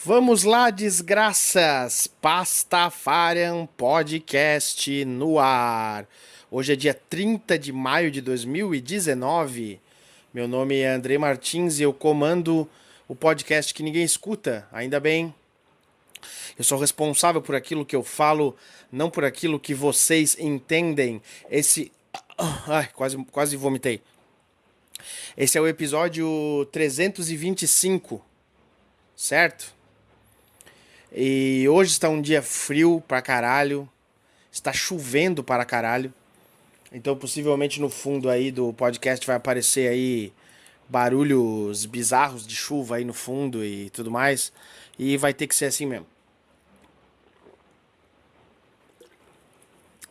Vamos lá, desgraças! Pastafarian Podcast no ar. Hoje é dia 30 de maio de 2019. Meu nome é André Martins e eu comando o podcast que ninguém escuta, ainda bem. Eu sou responsável por aquilo que eu falo, não por aquilo que vocês entendem. Ai, quase vomitei. Esse é o episódio 325, certo? E hoje está um dia frio pra caralho. Está chovendo para caralho. Então possivelmente no fundo aí do podcast vai aparecer aí barulhos bizarros de chuva aí no fundo e tudo mais. E vai ter que ser assim mesmo.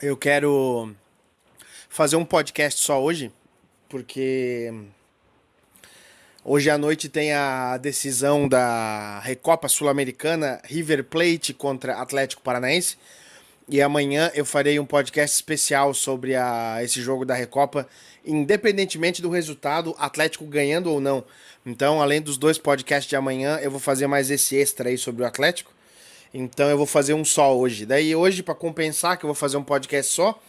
Eu quero fazer um podcast só hoje, porque hoje à noite tem a decisão da Recopa Sul-Americana, River Plate contra Atlético Paranaense. E amanhã eu farei um podcast especial sobre esse jogo da Recopa, independentemente do resultado, Atlético ganhando ou não. Então, além dos dois podcasts de amanhã, eu vou fazer mais esse extra aí sobre o Atlético. Então, eu vou fazer um só hoje. Daí, hoje, para compensar que eu vou fazer um podcast só,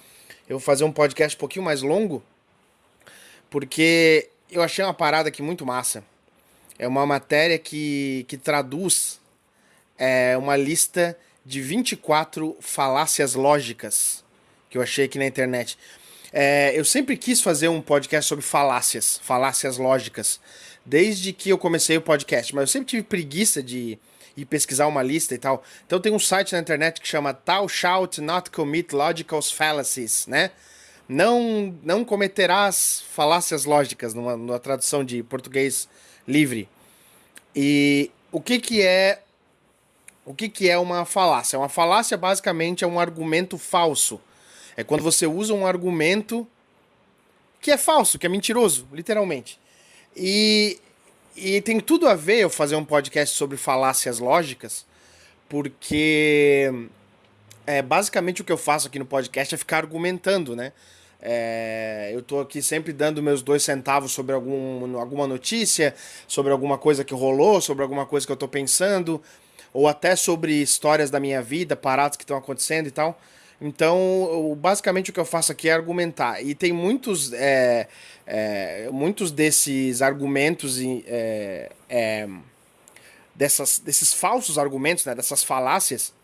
eu vou fazer um podcast um pouquinho mais longo, porque eu achei uma parada aqui muito massa. É uma matéria que traduz uma lista de 24 falácias lógicas que eu achei aqui na internet. Eu sempre quis fazer um podcast sobre falácias lógicas, desde que eu comecei o podcast, mas eu sempre tive preguiça de ir pesquisar uma lista e tal. Então tem um site na internet que chama Thou Shalt Not Commit Logical Fallacies, né? Não cometerás falácias lógicas, numa tradução de português livre. E o que é uma falácia? Uma falácia basicamente é um argumento falso. É quando você usa um argumento que é falso, que é mentiroso, literalmente. E, e tem tudo a ver eu fazer um podcast sobre falácias lógicas, porque basicamente o que eu faço aqui no podcast é ficar argumentando, né? Eu tô aqui sempre dando meus 2 centavos sobre alguma notícia, sobre alguma coisa que rolou, sobre alguma coisa que eu tô pensando, ou até sobre histórias da minha vida, paradas que estão acontecendo e tal. Então, basicamente o que eu faço aqui é argumentar. E tem muitos desses argumentos, desses falsos argumentos, né, dessas falácias,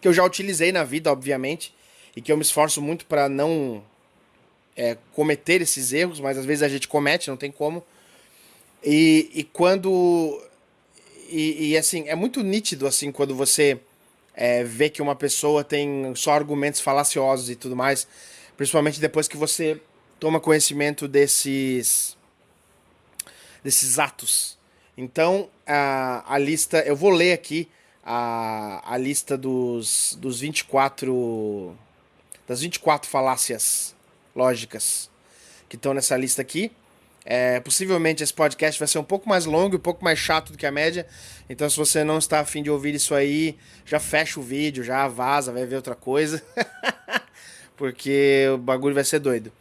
que eu já utilizei na vida, obviamente, e que eu me esforço muito para não cometer esses erros, mas às vezes a gente comete, não tem como. E quando. E assim, é muito nítido assim quando você vê que uma pessoa tem só argumentos falaciosos e tudo mais, principalmente depois que você toma conhecimento desses atos. Então, a lista, eu vou ler aqui a lista dos 24 das 24 falácias lógicas que estão nessa lista aqui. Possivelmente esse podcast vai ser um pouco mais longo e um pouco mais chato do que a média. Então, se você não está afim de ouvir isso aí, já fecha o vídeo, já vaza, vai ver outra coisa. Porque o bagulho vai ser doido.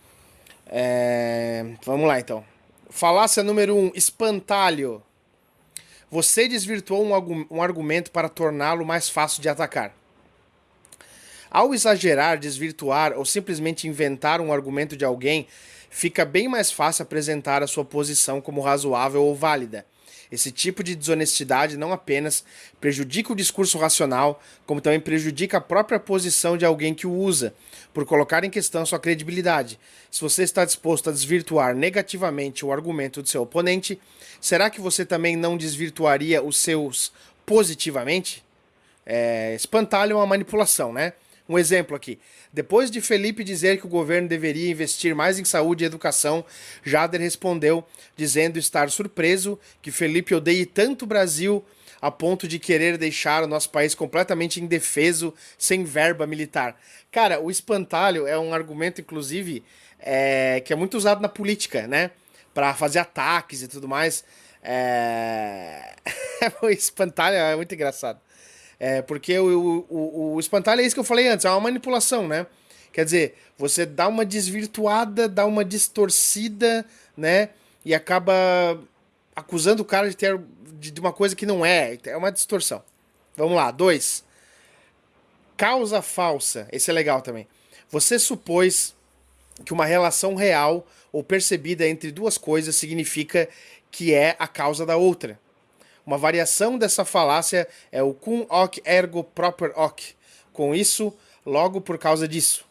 Vamos lá então. Falácia número 1, espantalho. Você desvirtuou um argumento para torná-lo mais fácil de atacar. Ao exagerar, desvirtuar ou simplesmente inventar um argumento de alguém, fica bem mais fácil apresentar a sua posição como razoável ou válida. Esse tipo de desonestidade não apenas prejudica o discurso racional, como também prejudica a própria posição de alguém que o usa, por colocar em questão sua credibilidade. Se você está disposto a desvirtuar negativamente o argumento do seu oponente, será que você também não desvirtuaria os seus positivamente? Espantalho é uma manipulação, né? Um exemplo aqui. Depois de Felipe dizer que o governo deveria investir mais em saúde e educação, Jader respondeu dizendo estar surpreso que Felipe odeie tanto o Brasil a ponto de querer deixar o nosso país completamente indefeso, sem verba militar. Cara, o espantalho é um argumento, inclusive, que é muito usado na política, né? Para fazer ataques e tudo mais. O espantalho é muito engraçado. Porque o espantalho é isso que eu falei antes, é uma manipulação, né? Quer dizer, você dá uma desvirtuada, dá uma distorcida, né? E acaba acusando o cara de ter de uma coisa que não é. É uma distorção. Vamos lá. 2. Causa falsa. Esse é legal também. Você supôs que uma relação real ou percebida entre duas coisas significa que é a causa da outra. Uma variação dessa falácia é o cum hoc ergo propter hoc. Com isso, logo por causa disso.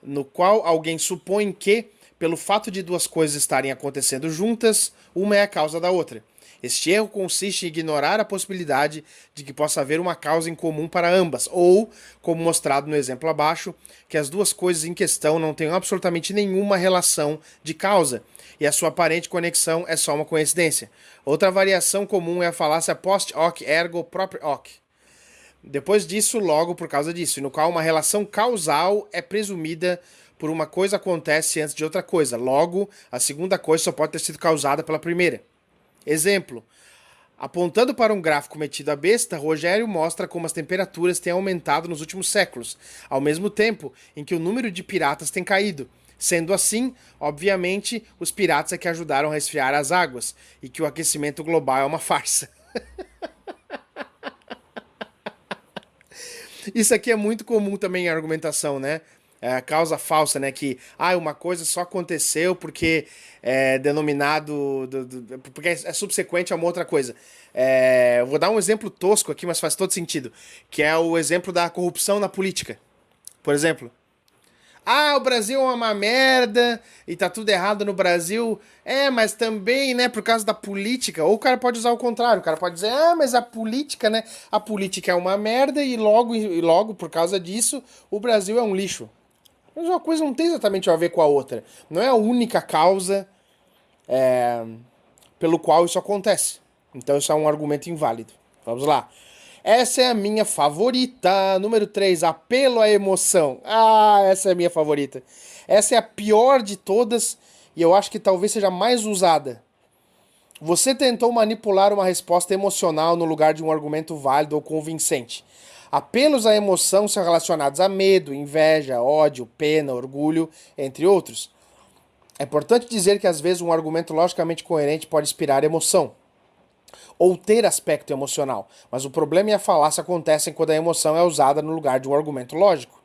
No qual alguém supõe que, pelo fato de duas coisas estarem acontecendo juntas, uma é a causa da outra. Este erro consiste em ignorar a possibilidade de que possa haver uma causa em comum para ambas, ou, como mostrado no exemplo abaixo, que as duas coisas em questão não tenham absolutamente nenhuma relação de causa, e a sua aparente conexão é só uma coincidência. Outra variação comum é a falácia post hoc ergo propter hoc. Depois disso, logo por causa disso, no qual uma relação causal é presumida por uma coisa acontece antes de outra coisa. Logo, a segunda coisa só pode ter sido causada pela primeira. Exemplo. Apontando para um gráfico metido à besta, Rogério mostra como as temperaturas têm aumentado nos últimos séculos, ao mesmo tempo em que o número de piratas tem caído. Sendo assim, obviamente, os piratas é que ajudaram a resfriar as águas, e que o aquecimento global é uma farsa. Isso aqui é muito comum também em argumentação, né? É a causa falsa, né? Que uma coisa só aconteceu porque é denominado. Porque é subsequente a uma outra coisa. Eu vou dar um exemplo tosco aqui, mas faz todo sentido. Que é o exemplo da corrupção na política. Por exemplo. O Brasil é uma merda e tá tudo errado no Brasil. Mas também, né, por causa da política. Ou o cara pode usar o contrário. O cara pode dizer, mas a política, né? A política é uma merda e logo por causa disso, o Brasil é um lixo. Mas uma coisa não tem exatamente a ver com a outra. Não é a única causa pelo qual isso acontece. Então isso é um argumento inválido. Vamos lá. Essa é a minha favorita. Número 3, apelo à emoção. Essa é a minha favorita. Essa é a pior de todas e eu acho que talvez seja a mais usada. Você tentou manipular uma resposta emocional no lugar de um argumento válido ou convincente. Apelos à emoção são relacionados a medo, inveja, ódio, pena, orgulho, entre outros. É importante dizer que às vezes um argumento logicamente coerente pode inspirar emoção ou ter aspecto emocional, mas o problema e a falácia acontecem quando a emoção é usada no lugar de um argumento lógico,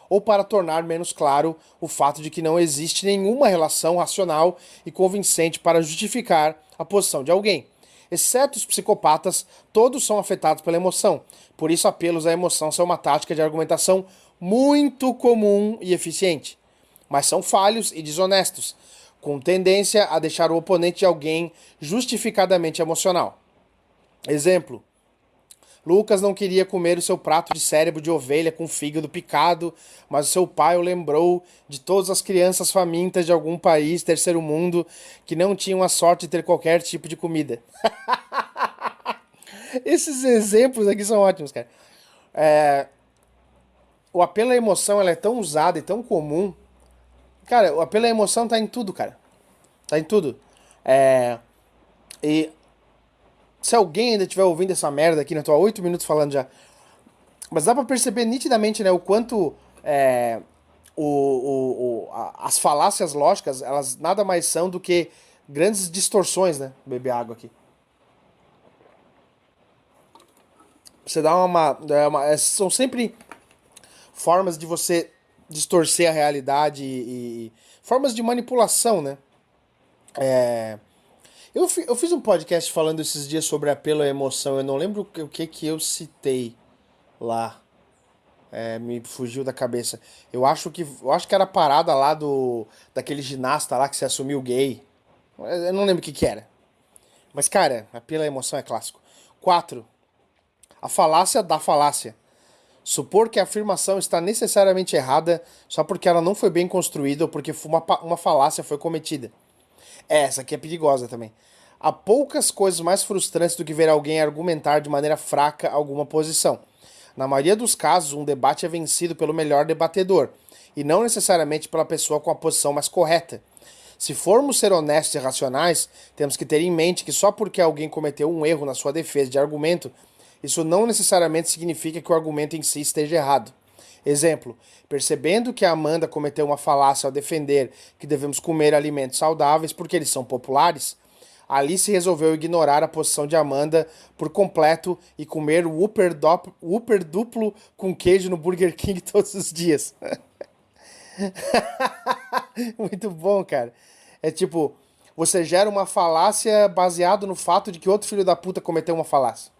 ou para tornar menos claro o fato de que não existe nenhuma relação racional e convincente para justificar a posição de alguém. Exceto os psicopatas, todos são afetados pela emoção. Por isso, apelos à emoção são uma tática de argumentação muito comum e eficiente. Mas são falhos e desonestos, com tendência a deixar o oponente de alguém justificadamente emocional. Exemplo. Lucas não queria comer o seu prato de cérebro de ovelha com fígado picado, mas o seu pai o lembrou de todas as crianças famintas de algum país terceiro mundo que não tinham a sorte de ter qualquer tipo de comida. Esses exemplos aqui são ótimos, cara. O apelo à emoção ela é tão usado e tão comum. Cara, o apelo à emoção tá em tudo, cara. Tá em tudo. E se alguém ainda estiver ouvindo essa merda aqui, né? Tô há 8 minutos falando já. Mas dá pra perceber nitidamente, né? O quanto as falácias lógicas, elas nada mais são do que grandes distorções, né? Beber água aqui. Você dá são sempre formas de você distorcer a realidade e formas de manipulação, né? Eu fiz um podcast falando esses dias sobre apelo à emoção. Eu não lembro o que eu citei lá. Me fugiu da cabeça. Eu acho que era a parada lá daquele ginasta lá que se assumiu gay. Eu não lembro o que era. Mas, cara, apelo à emoção é clássico. 4. A falácia da falácia. Supor que a afirmação está necessariamente errada só porque ela não foi bem construída ou porque uma falácia foi cometida. Essa aqui é perigosa também. Há poucas coisas mais frustrantes do que ver alguém argumentar de maneira fraca alguma posição. Na maioria dos casos, um debate é vencido pelo melhor debatedor, e não necessariamente pela pessoa com a posição mais correta. Se formos ser honestos e racionais, temos que ter em mente que só porque alguém cometeu um erro na sua defesa de argumento, isso não necessariamente significa que o argumento em si esteja errado. Exemplo, percebendo que a Amanda cometeu uma falácia ao defender que devemos comer alimentos saudáveis porque eles são populares, Alice resolveu ignorar a posição de Amanda por completo e comer Whopper duplo com queijo no Burger King todos os dias. Muito bom, cara. É tipo, você gera uma falácia baseado no fato de que outro filho da puta cometeu uma falácia.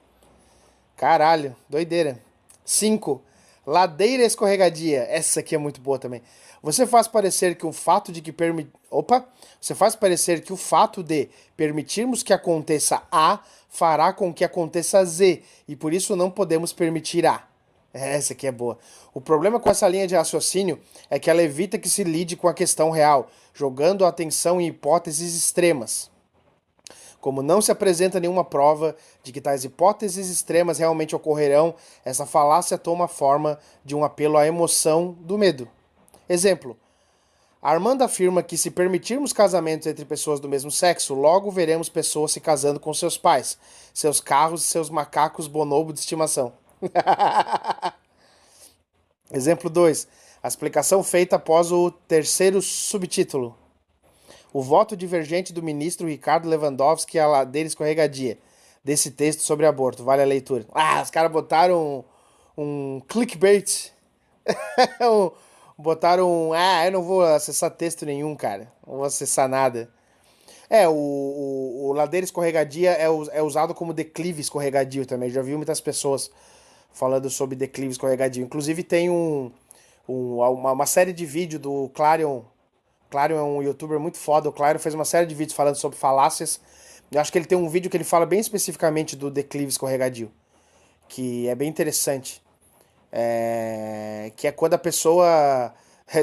Caralho, doideira. 5. Ladeira escorregadia. Essa aqui é muito boa também. Você faz parecer que o fato de que Você faz parecer que o fato de permitirmos que aconteça A fará com que aconteça Z, e por isso não podemos permitir A. Essa aqui é boa. O problema com essa linha de raciocínio é que ela evita que se lide com a questão real, jogando a atenção em hipóteses extremas. Como não se apresenta nenhuma prova de que tais hipóteses extremas realmente ocorrerão, essa falácia toma a forma de um apelo à emoção do medo. Exemplo: Armando afirma que se permitirmos casamentos entre pessoas do mesmo sexo, logo veremos pessoas se casando com seus pais, seus carros e seus macacos bonobo de estimação. Exemplo 2. A explicação feita após o terceiro subtítulo. O voto divergente do ministro Ricardo Lewandowski à ladeira escorregadia desse texto sobre aborto. Vale a leitura. Os caras botaram um clickbait. Botaram eu não vou acessar texto nenhum, cara. Não vou acessar nada. O ladeira escorregadia é usado como declive escorregadio também. Já vi muitas pessoas falando sobre declive escorregadio. Inclusive tem uma série de vídeos do Clarion. Clarion é um youtuber muito foda. O Clarion fez uma série de vídeos falando sobre falácias. Eu acho que ele tem um vídeo que ele fala bem especificamente do declive escorregadio, que é bem interessante. Que é quando a pessoa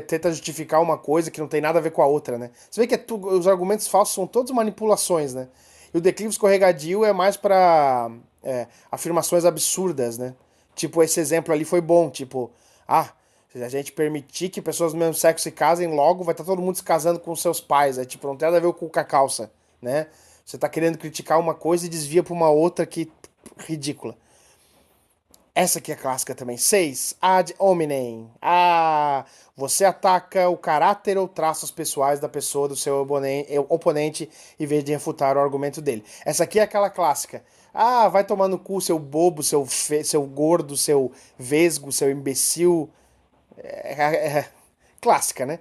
tenta justificar uma coisa que não tem nada a ver com a outra, né? Você vê que os argumentos falsos são todos manipulações, né? E o declive escorregadio é mais para afirmações absurdas, né? Tipo, esse exemplo ali foi bom, tipo, se a gente permitir que pessoas do mesmo sexo se casem, logo vai estar todo mundo se casando com seus pais. É tipo, não tem nada a ver com a calça, né? Você tá querendo criticar uma coisa e desvia pra uma outra que ridícula. Essa aqui é clássica também. 6. Ad hominem. Você ataca o caráter ou traços pessoais da pessoa do seu oponente em vez de refutar o argumento dele. Essa aqui é aquela clássica. Vai tomar no cu, seu bobo, seu gordo, seu vesgo, seu imbecil. Clássica, né?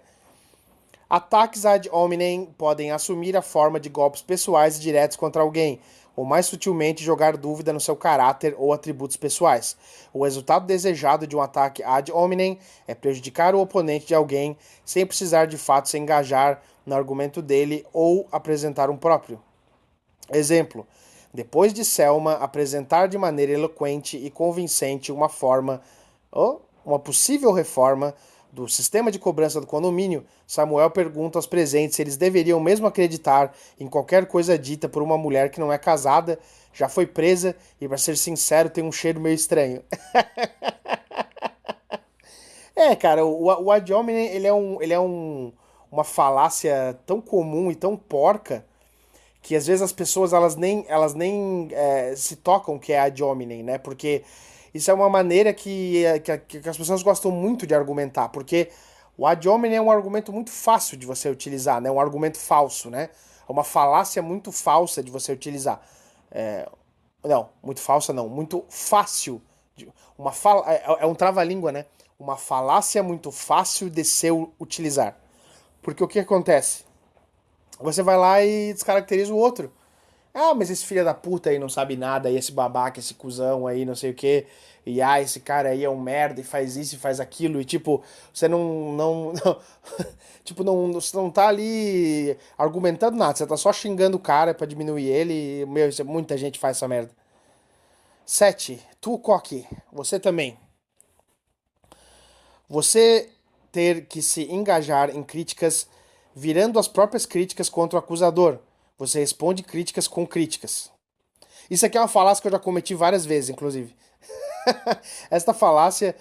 Ataques ad hominem podem assumir a forma de golpes pessoais e diretos contra alguém, ou mais sutilmente jogar dúvida no seu caráter ou atributos pessoais. O resultado desejado de um ataque ad hominem é prejudicar o oponente de alguém sem precisar de fato se engajar no argumento dele ou apresentar um próprio. Exemplo: depois de Selma apresentar de maneira eloquente e convincente uma possível reforma do sistema de cobrança do condomínio, Samuel pergunta aos presentes se eles deveriam mesmo acreditar em qualquer coisa dita por uma mulher que não é casada, já foi presa e, para ser sincero, tem um cheiro meio estranho. Cara, o ad hominem, ele é uma falácia tão comum e tão porca que às vezes as pessoas elas nem se tocam que é ad hominem, né? Porque isso é uma maneira que as pessoas gostam muito de argumentar, porque o ad hominem é um argumento muito fácil de você utilizar, né? Um argumento falso, né? É uma falácia muito falsa de você utilizar. Não, muito falsa não, muito fácil. É um trava-língua, né? Uma falácia muito fácil de se utilizar. Porque o que acontece? Você vai lá e descaracteriza o outro. Mas esse filho da puta aí não sabe nada, e esse babaca, esse cuzão aí, não sei o quê, e esse cara aí é um merda e faz isso e faz aquilo, e tipo, você você não tá ali argumentando nada, você tá só xingando o cara pra diminuir ele, e, muita gente faz essa merda. 7. Tucoque, você também. Você ter que se engajar em críticas, virando as próprias críticas contra o acusador. Você responde críticas com críticas. Isso aqui é uma falácia que eu já cometi várias vezes, inclusive. Esta falácia,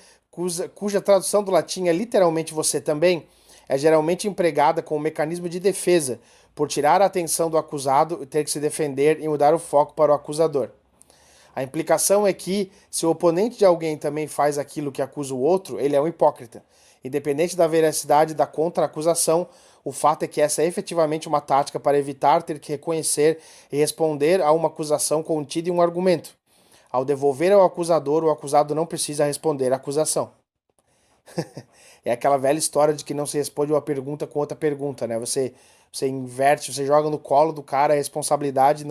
cuja tradução do latim é literalmente você também, é geralmente empregada como mecanismo de defesa, por tirar a atenção do acusado e ter que se defender e mudar o foco para o acusador. A implicação é que, se o oponente de alguém também faz aquilo que acusa o outro, ele é um hipócrita. Independente da veracidade da contra-acusação, O fato é que essa é efetivamente uma tática para evitar ter que reconhecer e responder a uma acusação contida em um argumento. Ao devolver ao acusador, o acusado não precisa responder à acusação. É aquela velha história de que não se responde uma pergunta com outra pergunta, né? Você inverte, você joga no colo do cara a responsabilidade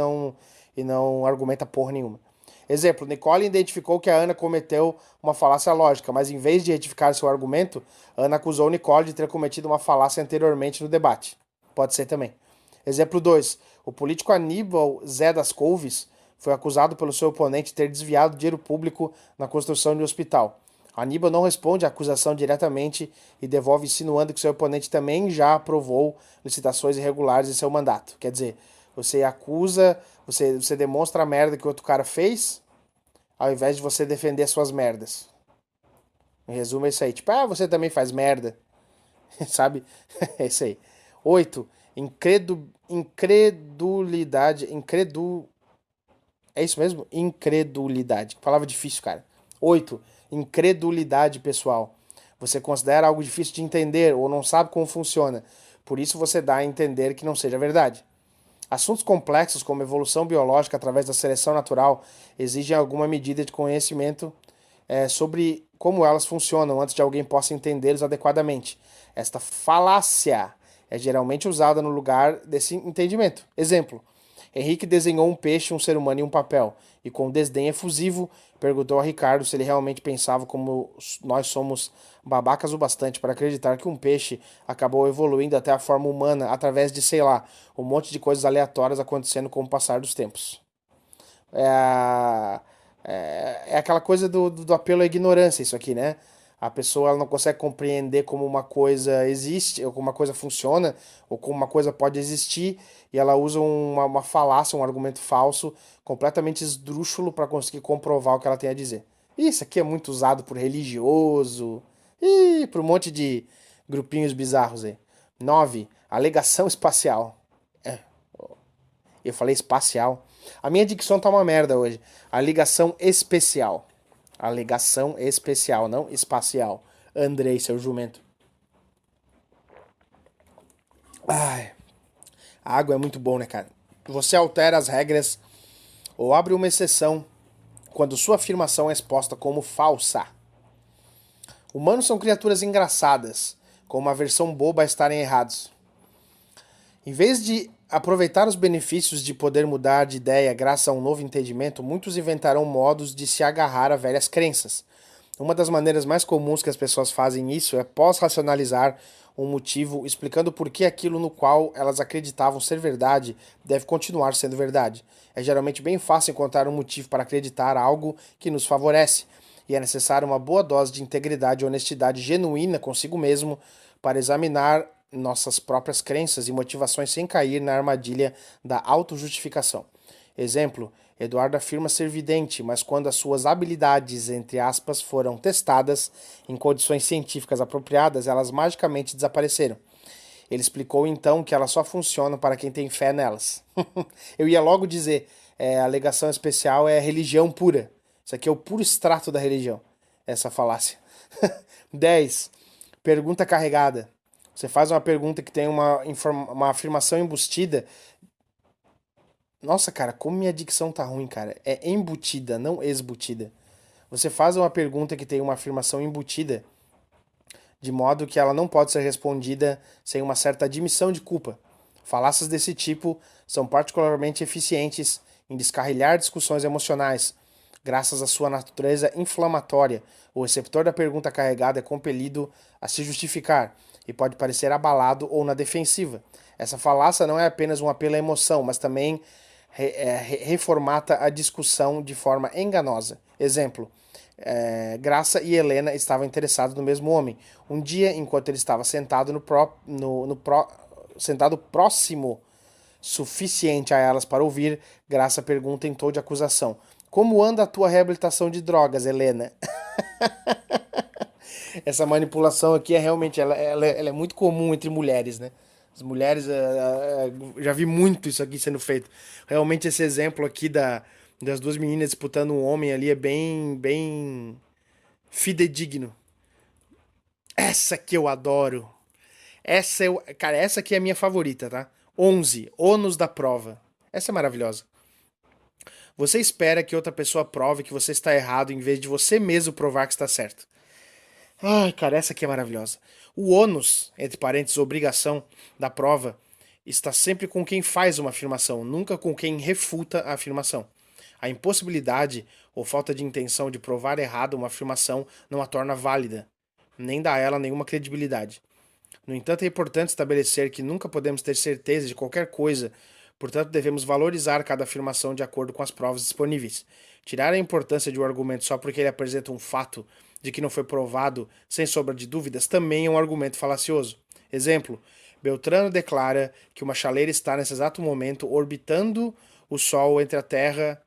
e não argumenta porra nenhuma. Exemplo, Nicole identificou que a Ana cometeu uma falácia lógica, mas em vez de retificar seu argumento, Ana acusou Nicole de ter cometido uma falácia anteriormente no debate. Pode ser também. Exemplo 2. O político Aníbal Zé das Couves foi acusado pelo seu oponente de ter desviado dinheiro público na construção de um hospital. Aníbal não responde à acusação diretamente e devolve insinuando que seu oponente também já aprovou licitações irregulares em seu mandato. Quer dizer, você acusa, você demonstra a merda que o outro cara fez, ao invés de você defender suas merdas. Em resumo, é isso aí. Tipo, você também faz merda. Sabe? É isso aí. 8. Incredulidade. É isso mesmo? Incredulidade. Palavra difícil, cara. 8. Incredulidade pessoal. Você considera algo difícil de entender ou não sabe como funciona. Por isso você dá a entender que não seja verdade. Assuntos complexos como evolução biológica através da seleção natural exigem alguma medida de conhecimento sobre como elas funcionam antes de alguém possa entendê-los adequadamente. Esta falácia é geralmente usada no lugar desse entendimento. Exemplo: Henrique desenhou um peixe, um ser humano e um papel, e com desdém efusivo perguntou a Ricardo se ele realmente pensava como nós somos babacas o bastante para acreditar que um peixe acabou evoluindo até a forma humana através de, sei lá, um monte de coisas aleatórias acontecendo com o passar dos tempos. É aquela coisa do apelo à ignorância, isso aqui, né? A pessoa ela não consegue compreender como uma coisa existe, ou como uma coisa funciona, ou como uma coisa pode existir, e ela usa uma falácia, um argumento falso, completamente esdrúxulo para conseguir comprovar o que ela tem a dizer. Isso aqui é muito usado por religioso e por um monte de grupinhos bizarros aí. 9. Alegação espacial. Eu falei espacial. A minha dicção tá uma merda hoje. A ligação especial. A ligação especial, não espacial. Andrei, seu jumento. Ai, a água é muito bom, né, cara? Você altera as regras ou abre uma exceção quando sua afirmação é exposta como falsa. Humanos são criaturas engraçadas, com uma versão boba a estarem errados. Em vez de aproveitar os benefícios de poder mudar de ideia graças a um novo entendimento, muitos inventarão modos de se agarrar a velhas crenças. Uma das maneiras mais comuns que as pessoas fazem isso é pós-racionalizar um motivo, explicando por que aquilo no qual elas acreditavam ser verdade deve continuar sendo verdade. É geralmente bem fácil encontrar um motivo para acreditar algo que nos favorece, e é necessário uma boa dose de integridade e honestidade genuína consigo mesmo para examinar nossas próprias crenças e motivações sem cair na armadilha da autojustificação. Exemplo: Eduardo afirma ser vidente, mas quando as suas habilidades, entre aspas, foram testadas em condições científicas apropriadas, elas magicamente desapareceram. Ele explicou então que elas só funcionam para quem tem fé nelas. Eu ia logo dizer, a alegação especial é religião pura. Isso aqui é o puro extrato da religião, essa falácia. 10. Pergunta carregada. Você faz uma pergunta que tem uma afirmação embustida. Nossa, cara, como minha dicção tá ruim, cara. É embutida, não esbutida. Você faz uma pergunta que tem uma afirmação embutida, de modo que ela não pode ser respondida sem uma certa admissão de culpa. Falácias desse tipo são particularmente eficientes em descarrilhar discussões emocionais, graças à sua natureza inflamatória. O receptor da pergunta carregada é compelido a se justificar e pode parecer abalado ou na defensiva. Essa falácia não é apenas um apelo à emoção, mas também reformata a discussão de forma enganosa. Exemplo: Graça e Helena estavam interessados no mesmo homem. Um dia, enquanto ele estava sentado sentado próximo suficiente a elas para ouvir, Graça pergunta em tom de acusação: Como anda a tua reabilitação de drogas, Helena? Essa manipulação aqui é realmente ela é muito comum entre mulheres, né? As mulheres, já vi muito isso aqui sendo feito. Realmente esse exemplo aqui das duas meninas disputando um homem ali é bem fidedigno. Essa que eu adoro. Cara, essa aqui é a minha favorita, tá? 11. Ônus da prova. Essa é maravilhosa. Você espera que outra pessoa prove que você está errado em vez de você mesmo provar que está certo. Ai, cara, essa aqui é maravilhosa. O ônus, entre parênteses, obrigação da prova, está sempre com quem faz uma afirmação, nunca com quem refuta a afirmação. A impossibilidade ou falta de intenção de provar errado uma afirmação não a torna válida, nem dá a ela nenhuma credibilidade. No entanto, é importante estabelecer que nunca podemos ter certeza de qualquer coisa, portanto, devemos valorizar cada afirmação de acordo com as provas disponíveis. Tirar a importância de um argumento só porque ele apresenta um fato de que não foi provado, sem sombra de dúvidas, também é um argumento falacioso. Exemplo: Beltrano declara que uma chaleira está nesse exato momento orbitando o Sol entre a Terra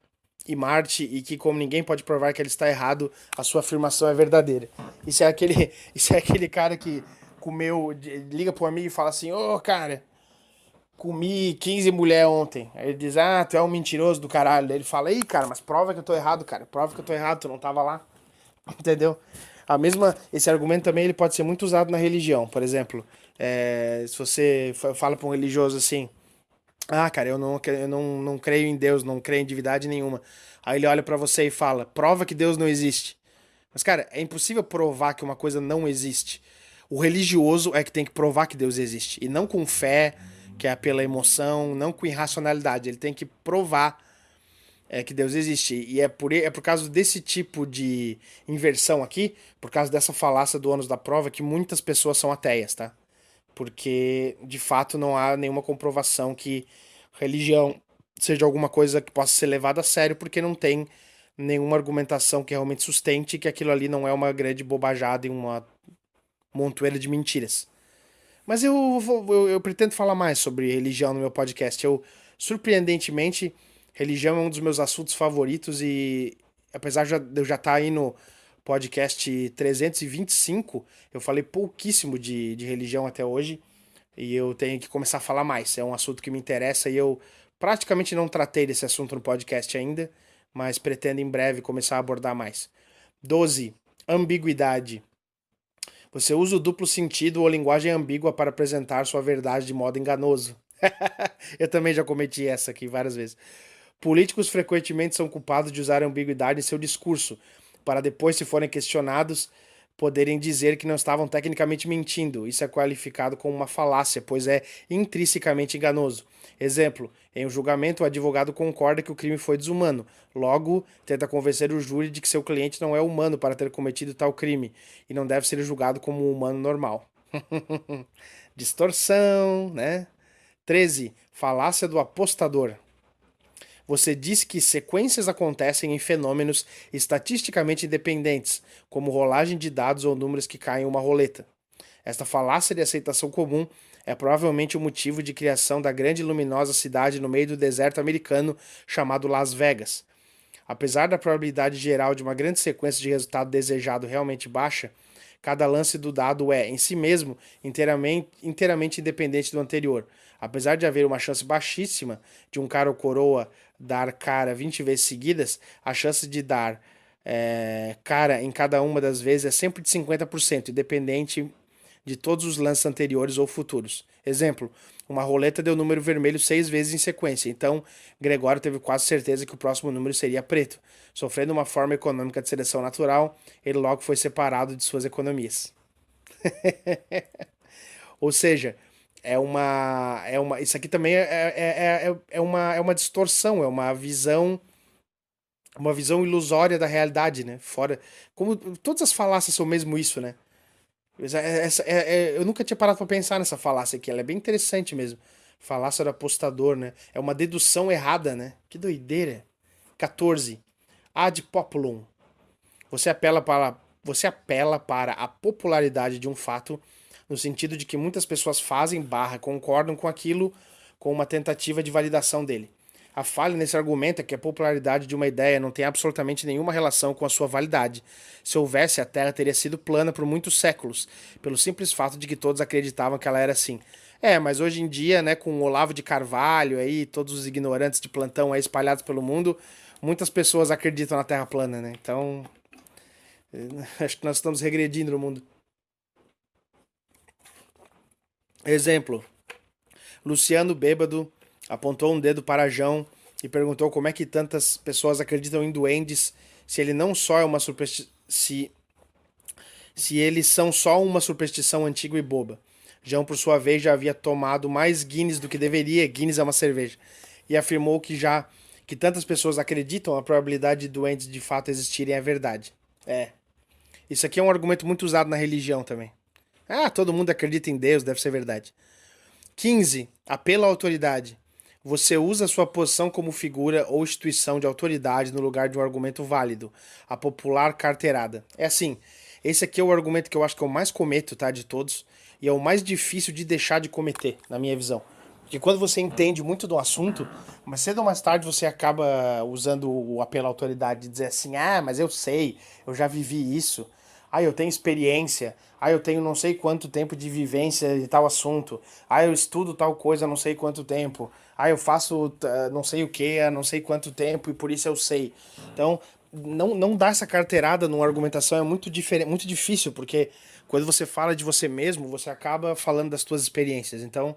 e Marte e que, como ninguém pode provar que ele está errado, a sua afirmação é verdadeira. Isso é aquele cara que comeu, liga pro amigo e fala assim: Ô, cara, comi 15 mulher ontem. Aí ele diz: Ah, tu é um mentiroso do caralho. Daí ele fala: Ih, cara, mas prova que eu tô errado, cara. Prova que eu tô errado, tu não tava lá. Entendeu? Esse argumento também ele pode ser muito usado na religião. Por exemplo, se você fala para um religioso assim: Ah, cara, eu não creio em Deus, não creio em divindade nenhuma. Aí ele olha pra você e fala: Prova que Deus não existe. Mas, cara, é impossível provar que uma coisa não existe. O religioso é que tem que provar que Deus existe. E não com fé, que é pela emoção, não com irracionalidade. Ele tem que provar que Deus existe. E é por causa desse tipo de inversão aqui, por causa dessa falácia do ônus da prova, que muitas pessoas são ateias, tá? Porque, de fato, não há nenhuma comprovação que religião seja alguma coisa que possa ser levada a sério, porque não tem nenhuma argumentação que realmente sustente que aquilo ali não é uma grande bobajada e uma montoeira de mentiras. Mas eu pretendo falar mais sobre religião no meu podcast. Surpreendentemente, religião é um dos meus assuntos favoritos e, apesar de eu já estar aí no podcast 325, eu falei pouquíssimo de religião até hoje e eu tenho que começar a falar mais. É um assunto que me interessa e eu praticamente não tratei desse assunto no podcast ainda, mas pretendo em breve começar a abordar mais. 12. Ambiguidade. Você usa o duplo sentido ou linguagem ambígua para apresentar sua verdade de modo enganoso. Eu também já cometi essa aqui várias vezes. Políticos frequentemente são culpados de usar ambiguidade em seu discurso, para depois, se forem questionados, poderem dizer que não estavam tecnicamente mentindo. Isso é qualificado como uma falácia, pois é intrinsecamente enganoso. Exemplo: em um julgamento, o advogado concorda que o crime foi desumano. Logo, tenta convencer o júri de que seu cliente não é humano para ter cometido tal crime e não deve ser julgado como um humano normal. Distorção, né? 13. Falácia do apostador. Você diz que sequências acontecem em fenômenos estatisticamente independentes, como rolagem de dados ou números que caem em uma roleta. Esta falácia de aceitação comum é provavelmente o motivo de criação da grande e luminosa cidade no meio do deserto americano chamado Las Vegas. Apesar da probabilidade geral de uma grande sequência de resultado desejado realmente baixa, cada lance do dado é, em si mesmo, inteiramente independente do anterior. Apesar de haver uma chance baixíssima de um cara ou coroa dar cara 20 vezes seguidas, a chance de dar cara em cada uma das vezes é sempre de 50%, independente de todos os lances anteriores ou futuros. Exemplo: uma roleta deu o número vermelho 6 vezes em sequência, então Gregório teve quase certeza que o próximo número seria preto. Sofrendo uma forma econômica de seleção natural, ele logo foi separado de suas economias. Ou seja, isso aqui também é uma distorção, é uma visão ilusória da realidade, né? Fora, como todas as falácias são mesmo isso, né? Eu nunca tinha parado pra pensar nessa falácia aqui, ela é bem interessante mesmo. Falácia do apostador, né? É uma dedução errada, né? Que doideira. 14. Ad populum. Você apela para a popularidade de um fato, no sentido de que muitas pessoas fazem concordam com aquilo, com uma tentativa de validação dele. A falha nesse argumento é que a popularidade de uma ideia não tem absolutamente nenhuma relação com a sua validade. Se houvesse, a Terra teria sido plana por muitos séculos, pelo simples fato de que todos acreditavam que ela era assim. Mas hoje em dia, né, com o Olavo de Carvalho aí, todos os ignorantes de plantão aí espalhados pelo mundo, muitas pessoas acreditam na Terra plana, né? Então, acho que nós estamos regredindo no mundo. Exemplo, Luciano bêbado apontou um dedo para João e perguntou como é que tantas pessoas acreditam em duendes se ele não só é uma se eles são só uma superstição antiga e boba. João, por sua vez, já havia tomado mais Guinness do que deveria, Guinness é uma cerveja, e afirmou que tantas pessoas acreditam, a probabilidade de doentes de fato existirem é verdade. É. Isso aqui é um argumento muito usado na religião também. Ah, todo mundo acredita em Deus, deve ser verdade. 15. Apelo à autoridade. Você usa sua posição como figura ou instituição de autoridade no lugar de um argumento válido. A popular carteirada. É assim, esse aqui é o argumento que eu acho que eu mais cometo, tá, de todos, e é o mais difícil de deixar de cometer, na minha visão. Porque quando você entende muito do assunto, mas cedo ou mais tarde você acaba usando o apelo à autoridade de dizer assim: ah, mas eu sei, eu já vivi isso. Ah, eu tenho experiência. Ah, eu tenho não sei quanto tempo de vivência de tal assunto. Ah, eu estudo tal coisa há não sei quanto tempo. Ah, eu faço não sei o que há não sei quanto tempo e por isso eu sei. Então, não dar essa carteirada numa argumentação é muito diferente, muito difícil, porque quando você fala de você mesmo, você acaba falando das suas experiências. Então,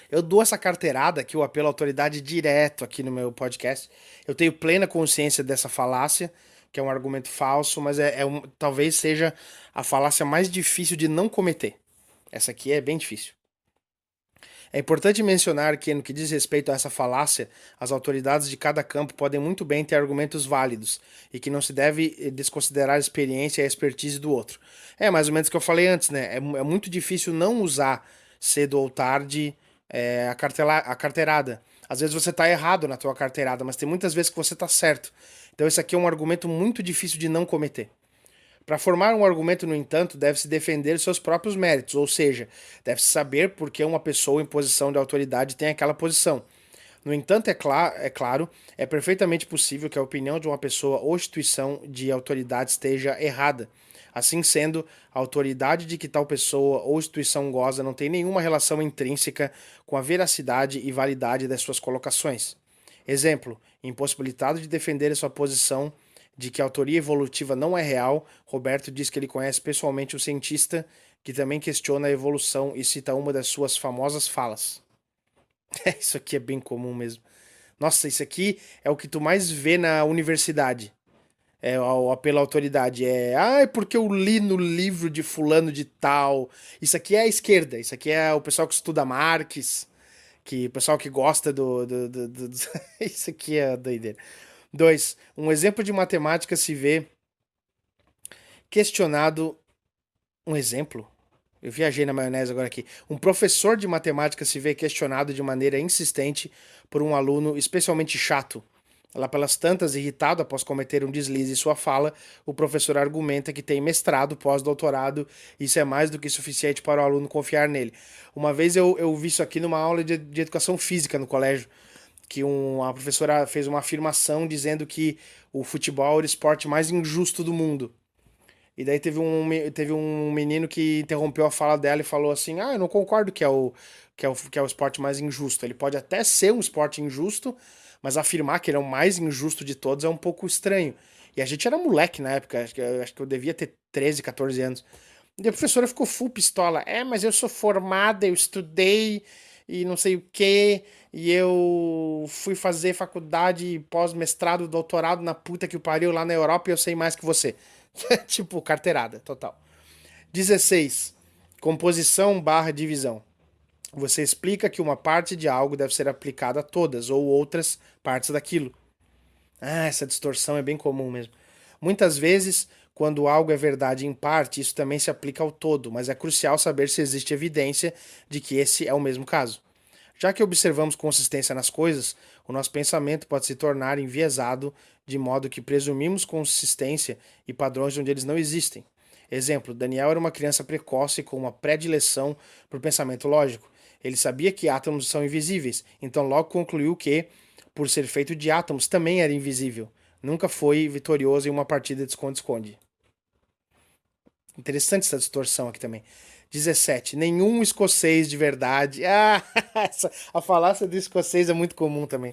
eu dou essa carteirada aqui, o apelo à autoridade direto aqui no meu podcast. Eu tenho plena consciência dessa falácia, que é um argumento falso, mas talvez seja a falácia mais difícil de não cometer. Essa aqui é bem difícil. É importante mencionar que, no que diz respeito a essa falácia, as autoridades de cada campo podem muito bem ter argumentos válidos e que não se deve desconsiderar a experiência e a expertise do outro. É mais ou menos o que eu falei antes, né? É muito difícil não usar cedo ou tarde a carteirada. Às vezes você está errado na tua carteirada, mas tem muitas vezes que você está certo. Então esse aqui é um argumento muito difícil de não cometer. Para formar um argumento, no entanto, deve-se defender seus próprios méritos, ou seja, deve-se saber por que uma pessoa em posição de autoridade tem aquela posição. No entanto, é claro, é perfeitamente possível que a opinião de uma pessoa ou instituição de autoridade esteja errada. Assim sendo, a autoridade de que tal pessoa ou instituição goza não tem nenhuma relação intrínseca com a veracidade e validade das suas colocações. Exemplo: impossibilitado de defender a sua posição de que a autoria evolutiva não é real, Roberto diz que ele conhece pessoalmente um cientista que também questiona a evolução e cita uma das suas famosas falas. Isso aqui é bem comum mesmo. Nossa, isso aqui é o que tu mais vê na universidade. É o apelo à autoridade. É porque eu li no livro de fulano de tal. Isso aqui é a esquerda. Isso aqui é o pessoal que estuda Marx, que o pessoal que gosta Isso aqui é doideira. 2. Um exemplo de matemática se vê questionado. Um exemplo? Eu viajei na maionese agora aqui. Um professor de matemática se vê questionado de maneira insistente por um aluno especialmente chato. Lá pelas tantas, irritado após cometer um deslize em sua fala, o professor argumenta que tem mestrado, pós-doutorado, e isso é mais do que suficiente para o aluno confiar nele. Uma vez eu vi isso aqui numa aula de educação física no colégio, que a professora fez uma afirmação dizendo que o futebol era o esporte mais injusto do mundo. E daí teve um menino que interrompeu a fala dela e falou assim: ah, eu não concordo que é o esporte mais injusto. Ele pode até ser um esporte injusto, mas afirmar que ele é o mais injusto de todos é um pouco estranho. E a gente era moleque na época, acho que eu devia ter 13, 14 anos. E a professora ficou full pistola. É, mas eu sou formada, eu estudei e não sei o quê, e eu fui fazer faculdade, pós-mestrado, doutorado na puta que o pariu lá na Europa e eu sei mais que você. Tipo, carteirada, total. 16. Composição barra divisão. Você explica que uma parte de algo deve ser aplicada a todas ou outras partes daquilo. Ah, essa distorção é bem comum mesmo. Muitas vezes, quando algo é verdade em parte, isso também se aplica ao todo, mas é crucial saber se existe evidência de que esse é o mesmo caso. Já que observamos consistência nas coisas, o nosso pensamento pode se tornar enviesado de modo que presumimos consistência e padrões onde eles não existem. Exemplo: Daniel era uma criança precoce com uma predileção por pensamento lógico. Ele sabia que átomos são invisíveis, então logo concluiu que, por ser feito de átomos, também era invisível. Nunca foi vitorioso em uma partida de esconde-esconde. Interessante essa distorção aqui também. 17. Nenhum escocês de verdade. Ah, a falácia do escocês é muito comum também.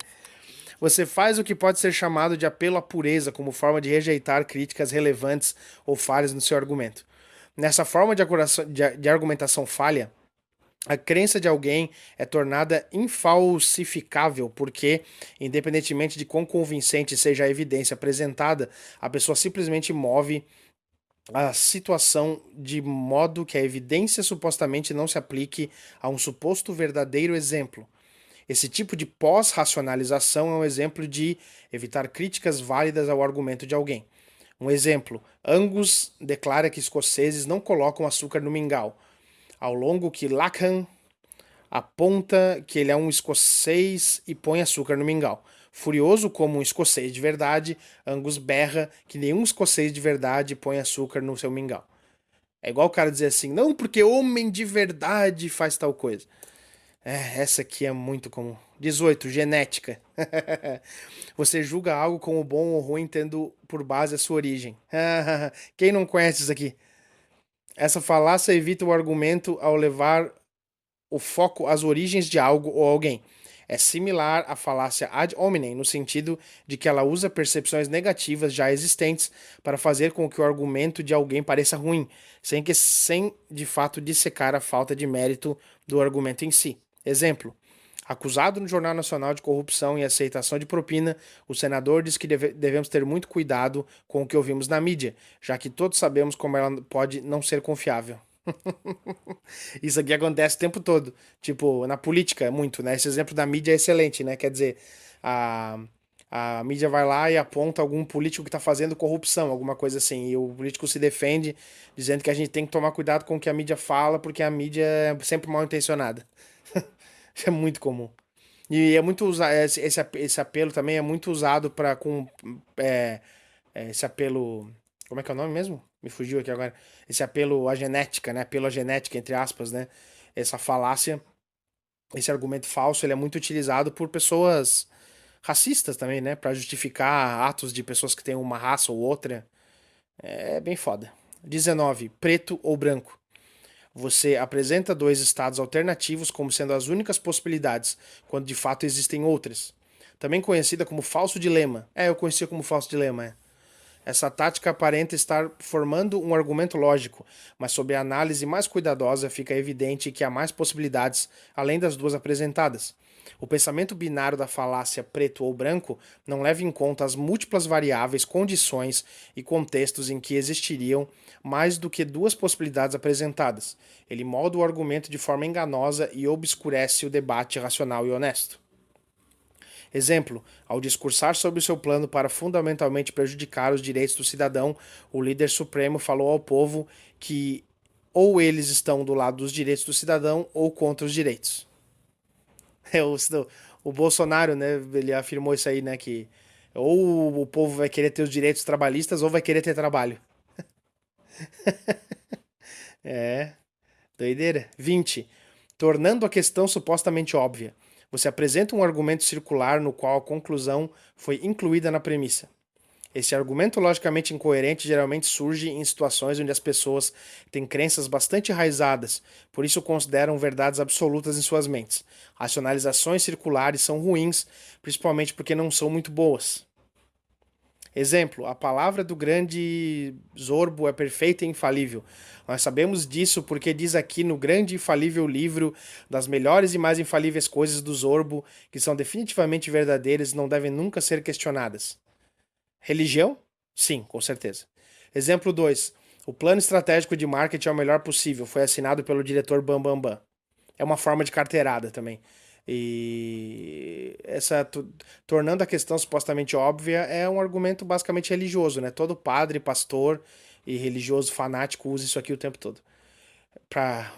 Você faz o que pode ser chamado de apelo à pureza como forma de rejeitar críticas relevantes ou falhas no seu argumento. Nessa forma de argumentação falha, A crença de alguém é tornada infalsificável porque, independentemente de quão convincente seja a evidência apresentada, a pessoa simplesmente move a situação de modo que a evidência supostamente não se aplique a um suposto verdadeiro exemplo. Esse tipo de pós-racionalização é um exemplo de evitar críticas válidas ao argumento de alguém. Um exemplo: Angus declara que escoceses não colocam açúcar no mingau, ao longo que Lacan aponta que ele é um escocês e põe açúcar no mingau. Furioso como um escocês de verdade, Angus berra que nenhum escocês de verdade põe açúcar no seu mingau. É igual o cara dizer assim, não, porque homem de verdade faz tal coisa. Essa aqui é muito comum. 18. Genética. Você julga algo como bom ou ruim tendo por base a sua origem. Quem não conhece isso aqui? Essa falácia evita o argumento ao levar o foco às origens de algo ou alguém. É similar à falácia ad hominem, no sentido de que ela usa percepções negativas já existentes para fazer com que o argumento de alguém pareça ruim, sem de fato dissecar a falta de mérito do argumento em si. Exemplo: acusado no Jornal Nacional de corrupção e aceitação de propina, o senador diz que devemos ter muito cuidado com o que ouvimos na mídia, já que todos sabemos como ela pode não ser confiável. Isso aqui acontece o tempo todo. Tipo, na política, muito, né? Esse exemplo da mídia é excelente, né? Quer dizer, a, a mídia vai lá e aponta algum político que tá fazendo corrupção, alguma coisa assim. E o político se defende, dizendo que a gente tem que tomar cuidado com o que a mídia fala, porque a mídia é sempre mal intencionada. Isso é muito comum. E é muito usado, esse apelo também é muito usado para com esse apelo. Como é que é o nome mesmo? Me fugiu aqui agora. Esse apelo à genética, né? Apelo à genética, entre aspas, né? Essa falácia, esse argumento falso, ele é muito utilizado por pessoas racistas também, né? Para justificar atos de pessoas que têm uma raça ou outra. É bem foda. 19. Preto ou branco. Você apresenta dois estados alternativos como sendo as únicas possibilidades, quando de fato existem outras. Também conhecida como falso dilema. Eu conhecia como falso dilema. Essa tática aparenta estar formando um argumento lógico, mas sob a análise mais cuidadosa fica evidente que há mais possibilidades além das duas apresentadas. O pensamento binário da falácia preto ou branco não leva em conta as múltiplas variáveis, condições e contextos em que existiriam mais do que duas possibilidades apresentadas. Ele molda o argumento de forma enganosa e obscurece o debate racional e honesto. Exemplo: ao discursar sobre seu plano para fundamentalmente prejudicar os direitos do cidadão, o líder supremo falou ao povo que ou eles estão do lado dos direitos do cidadão ou contra os direitos. O Bolsonaro, né, ele afirmou isso aí, né, que ou o povo vai querer ter os direitos trabalhistas ou vai querer ter trabalho. É, doideira. 20. Tornando a questão supostamente óbvia. Você apresenta um argumento circular no qual a conclusão foi incluída na premissa. Esse argumento logicamente incoerente geralmente surge em situações onde as pessoas têm crenças bastante enraizadas, por isso consideram verdades absolutas em suas mentes. Racionalizações circulares são ruins, principalmente porque não são muito boas. Exemplo: a palavra do grande Zorbo é perfeita e infalível. Nós sabemos disso porque diz aqui no grande e infalível livro das melhores e mais infalíveis coisas do Zorbo, que são definitivamente verdadeiras e não devem nunca ser questionadas. Religião? Sim, com certeza. Exemplo 2. O plano estratégico de marketing é o melhor possível. Foi assinado pelo diretor Bambambam. Bam, Bam. É uma forma de carteirada também. E tornando a questão supostamente óbvia é um argumento basicamente religioso, né? Todo padre, pastor e religioso fanático usa isso aqui o tempo todo. Pra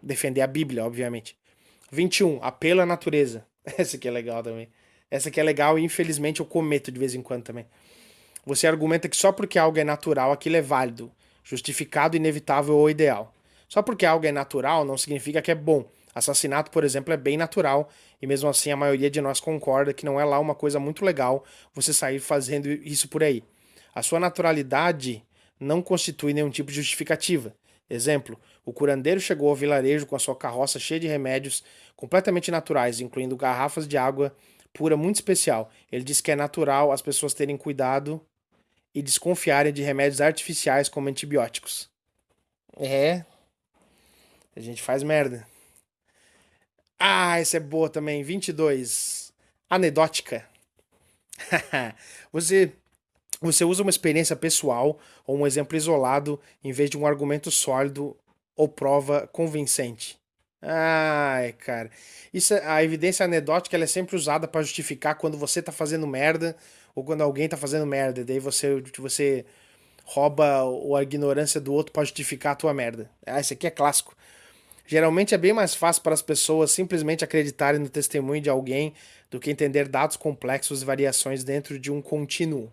defender a Bíblia, obviamente. 21. Apelo à natureza. Essa aqui é legal também. Essa aqui é legal e infelizmente eu cometo de vez em quando também. Você argumenta que só porque algo é natural, aquilo é válido, justificado, inevitável ou ideal. Só porque algo é natural não significa que é bom. Assassinato, por exemplo, é bem natural, e mesmo assim a maioria de nós concorda que não é lá uma coisa muito legal você sair fazendo isso por aí. A sua naturalidade não constitui nenhum tipo de justificativa. Exemplo: o curandeiro chegou ao vilarejo com a sua carroça cheia de remédios completamente naturais, incluindo garrafas de água pura muito especial. Ele diz que é natural as pessoas terem cuidado e desconfiarem de remédios artificiais como antibióticos. A gente faz merda. Ah, essa é boa também. 22. Anedótica. Você, você usa uma experiência pessoal ou um exemplo isolado em vez de um argumento sólido ou prova convincente. Ai, cara. A evidência anedótica ela é sempre usada para justificar quando você tá fazendo merda ou quando alguém tá fazendo merda. Daí você rouba a ignorância do outro para justificar a tua merda. Ah, isso aqui é clássico. Geralmente é bem mais fácil para as pessoas simplesmente acreditarem no testemunho de alguém do que entender dados complexos e variações dentro de um contínuo.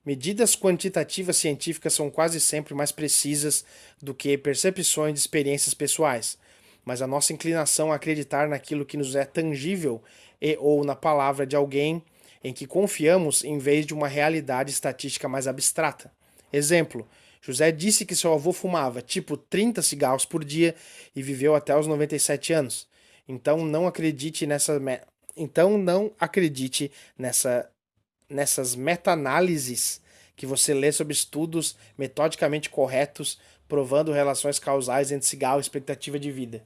Medidas quantitativas científicas são quase sempre mais precisas do que percepções de experiências pessoais, mas a nossa inclinação a acreditar naquilo que nos é tangível e ou na palavra de alguém em que confiamos em vez de uma realidade estatística mais abstrata. Exemplo: José disse que seu avô fumava tipo 30 cigarros por dia e viveu até os 97 anos. Então não acredite nessa então não acredite nessas meta-análises que você lê sobre estudos metodicamente corretos, provando relações causais entre cigarro e expectativa de vida.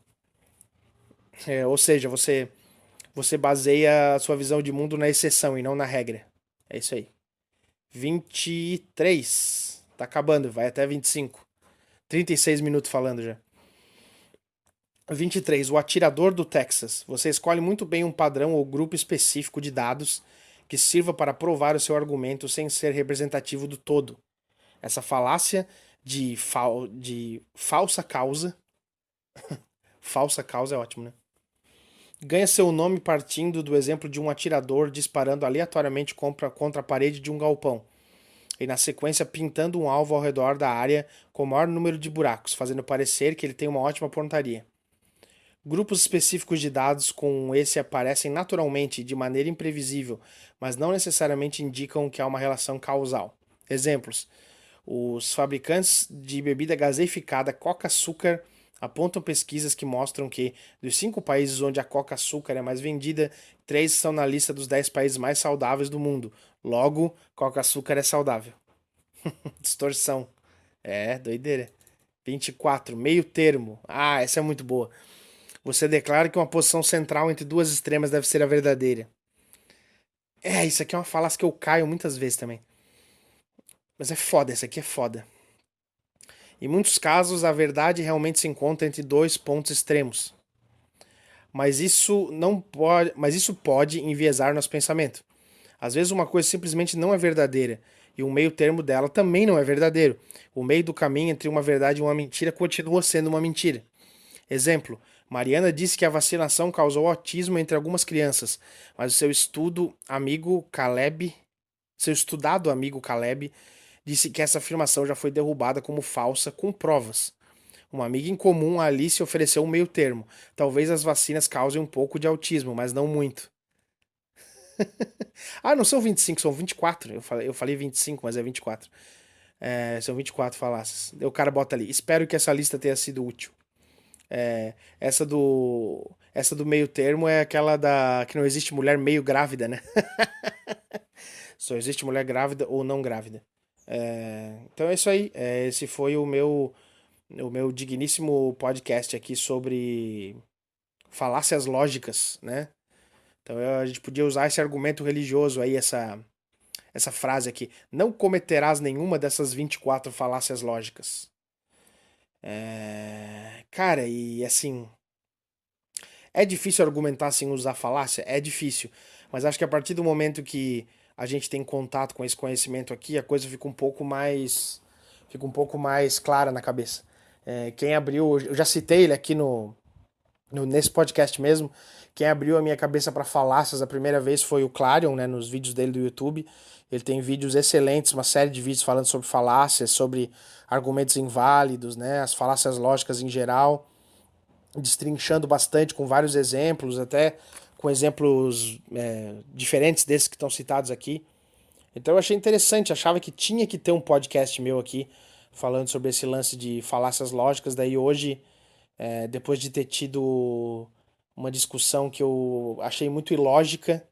Ou seja, você baseia a sua visão de mundo na exceção e não na regra. É isso aí. 23. Tá acabando, vai até 25. 36 minutos falando já. 23. O atirador do Texas. Você escolhe muito bem um padrão ou grupo específico de dados que sirva para provar o seu argumento sem ser representativo do todo. Essa falácia de falsa causa. Falsa causa é ótimo, né? Ganha seu nome partindo do exemplo de um atirador disparando aleatoriamente contra a parede de um galpão, e na sequência pintando um alvo ao redor da área com o maior número de buracos, fazendo parecer que ele tem uma ótima pontaria. Grupos específicos de dados com esse aparecem naturalmente de maneira imprevisível, mas não necessariamente indicam que há uma relação causal. Exemplos: os fabricantes de bebida gaseificada Coca-Açúcar apontam pesquisas que mostram que, dos 5 países onde a Coca-Açúcar é mais vendida, 3 estão na lista dos 10 países mais saudáveis do mundo. Logo, Coca-Açúcar é saudável. Distorção. É, doideira. 24. Meio termo. Ah, essa é muito boa. Você declara que uma posição central entre duas extremas deve ser a verdadeira. É, isso aqui é uma falácia que eu caio muitas vezes também. Mas é foda, essa aqui é foda. Em muitos casos, a verdade realmente se encontra entre dois pontos extremos. Mas isso pode enviesar nosso pensamento. Às vezes uma coisa simplesmente não é verdadeira, e o meio termo dela também não é verdadeiro. O meio do caminho entre uma verdade e uma mentira continua sendo uma mentira. Exemplo: Mariana disse que a vacinação causou autismo entre algumas crianças, mas o seu estudado amigo Caleb, disse que essa afirmação já foi derrubada como falsa com provas. Uma amiga em comum, a Alice, ofereceu um meio termo. Talvez as vacinas causem um pouco de autismo, mas não muito. Ah, não são 25, são 24. Eu falei 25, mas é 24. É, são 24 falácias. Daí o cara bota ali. Espero que essa lista tenha sido útil. É, essa do meio termo é aquela da que não existe mulher meio grávida, né? Só existe mulher grávida ou não grávida. Então é isso aí. Esse foi o meu digníssimo podcast aqui sobre falácias lógicas, né? Então a gente podia usar esse argumento religioso aí, essa frase aqui. Não cometerás nenhuma dessas 24 falácias lógicas. Cara, e assim, é difícil argumentar sem usar falácia? É difícil. Mas acho que a partir do momento que a gente tem contato com esse conhecimento aqui, a coisa fica um pouco mais clara na cabeça. Quem abriu, eu já citei ele aqui nesse podcast mesmo. Quem abriu a minha cabeça para falácias a primeira vez foi o Clarion, né, nos vídeos dele do YouTube. Ele tem vídeos excelentes, uma série de vídeos falando sobre falácias, sobre argumentos inválidos, né, as falácias lógicas em geral, destrinchando bastante com vários exemplos, até com exemplos diferentes desses que estão citados aqui. Então eu achei interessante, achava que tinha que ter um podcast meu aqui falando sobre esse lance de falácias lógicas. Daí hoje, depois de ter tido uma discussão que eu achei muito ilógica,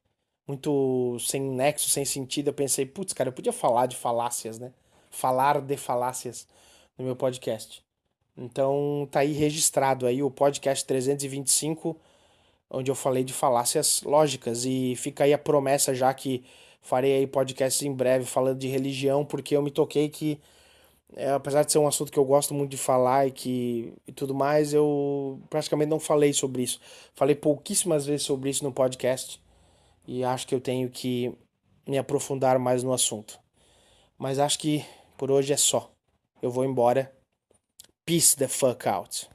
muito sem nexo, sem sentido, eu pensei, putz, cara, eu podia falar de falácias, né? Falar de falácias no meu podcast. Então tá aí registrado aí o podcast 325. onde eu falei de falácias lógicas. E fica aí a promessa, já que farei aí podcasts em breve falando de religião, porque eu me toquei que, apesar de ser um assunto que eu gosto muito de falar e tudo mais, eu praticamente não falei sobre isso. Falei pouquíssimas vezes sobre isso no podcast e acho que eu tenho que me aprofundar mais no assunto. Mas acho que por hoje é só. Eu vou embora. Peace the fuck out.